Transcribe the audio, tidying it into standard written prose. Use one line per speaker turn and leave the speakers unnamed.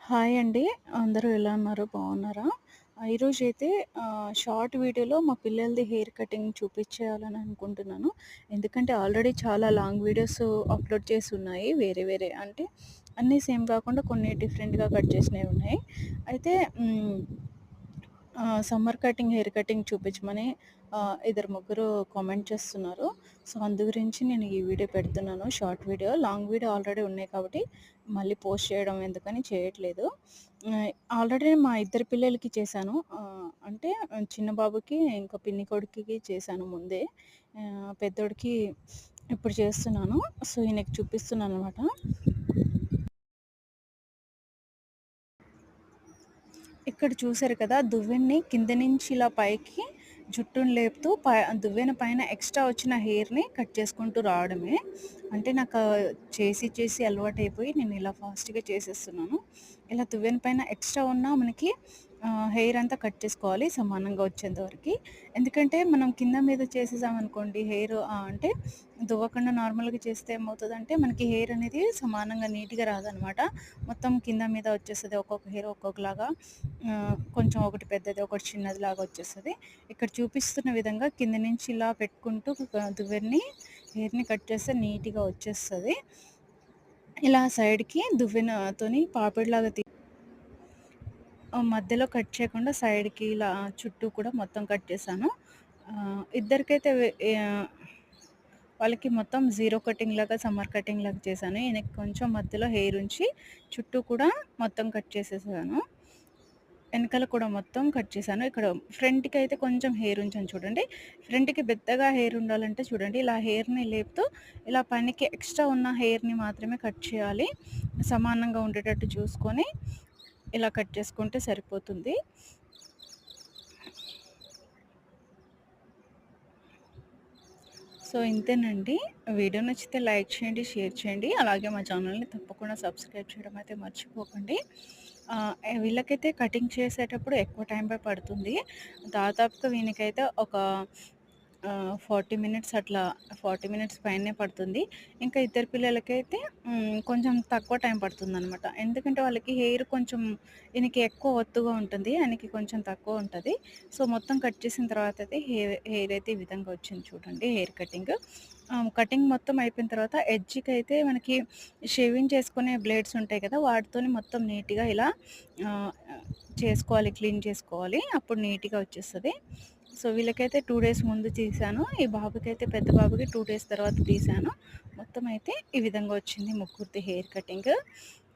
Hi అండి. అందరూ ఎలా ఉన్నారు? బాగున్నారా? ఈరోజైతే షార్ట్ వీడియోలో మా పిల్లలది హెయిర్ కటింగ్ చూపించేయాలని అనుకుంటున్నాను. ఎందుకంటే ఆల్రెడీ చాలా లాంగ్ వీడియోస్ అప్‌లోడ్ చేసి ఉన్నాయి. వేరే వేరే అంటే అన్నీ సేమ్ కాకుండా కొన్ని డిఫరెంట్‌గా కట్ చేసినవి ఉన్నాయి. అయితే సమ్మర్ కటింగ్, హెయిర్ కటింగ్ చూపించమని ఇద్దరు ముగ్గురు కామెంట్ చేస్తున్నారు. సో, అందు గురించి నేను ఈ వీడియో పెడుతున్నాను. Short video. Long video already ఉన్నాయి కాబట్టి మళ్ళీ పోస్ట్ చేయడం ఎందుకని చేయట్లేదు. ఆహ్, ఆల్రెడీ మా ఇద్దరు పిల్లలకి చేశాను. అంటే చిన్న బాబుకి, ఇంకా పిన్ని కొడుకుకి చేశాను ముందే. పెద్దోడికి ఇప్పుడు చేస్తున్నాను. సో, ఈయనకి చూపిస్తున్నాననమాట. ఇక్కడ చూసారు కదా! దువ్వెనని కింద నుంచి ఇలా పైకి జుట్టుని లేపుతూ దువ్వెన పైన ఎక్స్ట్రా వచ్చిన హెయిర్‌ని కట్ చేసుకుంటూ రావడమే. అంటే నాకు చేసి చేసి అలవాటైపోయి నేను ఇలా ఫాస్ట్‌గా చేసేస్తున్నాను. ఇలా దువ్వెన పైన ఎక్స్ట్రా ఉన్న మనకి హెయిర్ అంతా కట్ చేసుకోవాలి సమానంగా వచ్చేంత వరకి. ఎందుకంటే మనం కింద మీద చేసేసామనుకోండి హెయిర్ అంటే దువ్వకుండా నార్మల్‌గా చేస్తే ఏమవుతదంటే మనకి హెయిర్ అనేది సమానంగా నీట్‌గా రాదనమాట. మొత్తం కింద మీద వచ్చేస్తది. ఒక్కొక్క హెయిర్ ఒక్కొక్కలాగా కొంచెం ఒకటి పెద్దది, ఒకటి చిన్నదిలాగా వచ్చేస్తది. ఇక్కడ చూపిస్తున్న విధంగా కింద నుంచి ఇలా పెట్టుకుంటూ దువ్వెనని హెయిర్‌ని కట్ చేస్తే నీట్‌గా వచ్చేస్తది. ఇలా సైడ్‌కి దువ్వెనతోని పాపిడిలాగా మధ్యలో కట్ చేయకుండా సైడ్‌కి ఇలా చుట్టూ కూడా మొత్తం కట్ చేశాను. ఇద్దరికైతే వాళ్ళకి మొత్తం జీరో కటింగ్ లాగా, సమ్మర్ కటింగ్ లాగా చేశాను. ఈయనకి కొంచెం మధ్యలో హెయిర్ ఉంచి చుట్టూ కూడా మొత్తం కట్ చేసేసాను. వెనకాల కూడా మొత్తం కట్ చేశాను. ఇక్కడ ఫ్రంట్‌కైతే కొంచెం హెయిర్ ఉంచాను చూడండి. ఫ్రంట్‌కి పెద్దగా హెయిర్ ఉండాలంటే చూడండి ఇలా హెయిర్‌ని లేపుతూ ఇలా పైనకి ఎక్స్ట్రా ఉన్న హెయిర్‌ని మాత్రమే కట్ చేయాలి. సమానంగా ఉండేటట్టు చూసుకొని ఇలా కట్ చేసుకుంటే సరిపోతుంది. సో, ఇంతేనండి. వీడియో నచ్చితే లైక్ చేయండి, షేర్ చేయండి. అలాగే మా ఛానల్‌ని తప్పకుండా సబ్స్క్రైబ్ చేయడం అయితే మర్చిపోకండి. వీళ్ళకైతే కటింగ్ చేసేటప్పుడు ఎక్కువ టైం పడుతుంది. దాదాపుగా వీనికైతే ఒక 40 మినిట్స్ అట్లా 40 మినిట్స్ పైనే పడుతుంది. ఇంకా ఇద్దరు పిల్లలకైతే కొంచెం తక్కువ టైం పడుతుందనమాట. ఎందుకంటే వాళ్ళకి హెయిర్ కొంచెం ఈయనకి ఎక్కువ ఒత్తుగా ఉంటుంది. ఆయనకి కొంచెం తక్కువ ఉంటది. సో, మొత్తం కట్ చేసిన తర్వాత అయితే హెయిర్ అయితే ఈ విధంగా వచ్చింది చూడండి హెయిర్ కటింగ్. కటింగ్ మొత్తం అయిపోయిన తర్వాత ఎడ్జ్‌కైతే మనకి షేవింగ్ చేసుకునే బ్లేడ్స్ ఉంటాయి కదా! వాటితోని మొత్తం నీట్‌గా ఇలా ఆహ్, చేసుకోవాలి. క్లీన్ చేసుకోవాలి. అప్పుడు నీట్‌గా వచ్చేస్తది. సో, వీళ్ళకైతే 2 డేస్ ముందు తీశాను. ఈ బాబుకైతే పెద్ద బాబుకి 2 డేస్ తర్వాత తీశాను. మొత్తం అయితే ఈ విధంగా వచ్చింది ముగ్గురిది హెయిర్ కటింగ్.